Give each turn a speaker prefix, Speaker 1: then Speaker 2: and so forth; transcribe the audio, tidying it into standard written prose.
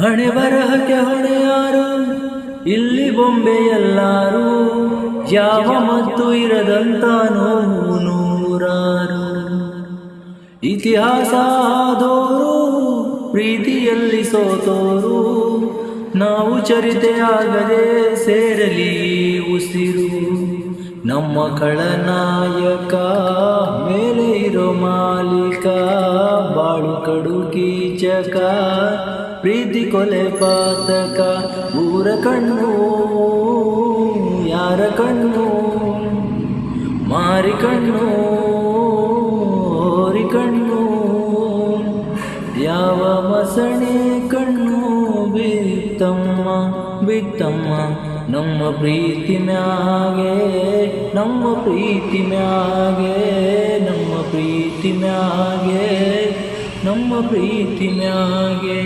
Speaker 1: ಹಣೆ ಬರಹಕ್ಕೆ ಹೊಣೆಯಾರು ಇಲ್ಲಿ ಬೊಂಬೆ ಎಲ್ಲಾರು ಯಾವ ಮತ್ತು ಇರದಂತ ನೋವು ನೂರಾರು ಇತಿಹಾಸ ಆದೋರು ಪ್ರೀತಿಯಲ್ಲಿ ಸೋತೋರು ನಾವು ಚರಿತೆಯಾಗದೆ ಸೇರಲಿ ಉಸಿರು ನಮ್ಮ ಖಳನಾಯಕ ಮೇಲೆ ಇರೋ ಮಾಲೀಕ ಬಾಳು ಕಡು ಕೀಚಕ ಪ್ರೀತಿ ಕೊಲೆ ಪಾತಕ ಊರ ಕಣ್ಣು ಯಾರ ಕಣ್ಣು ಮಾರಿ ಕಣ್ಣು ಓರಿ ಕಣ್ಣು ಯಾವ ಮಸಣೆ ಕಣ್ಣು ಬಿತ್ತಮ್ಮ ಬಿತ್ತಮ್ಮ ನಮ್ಮ ಪ್ರೀತಿ ಮ್ಯಾಗೆ ನಮ್ಮ ಪ್ರೀತಿ ಮ್ಯಾಗೆ ನಮ್ಮ ಪ್ರೀತಿ ಮ್ಯಾಗೆ ನಮ್ಮ ಪ್ರೀತಿ ಮ್ಯಾಗೆ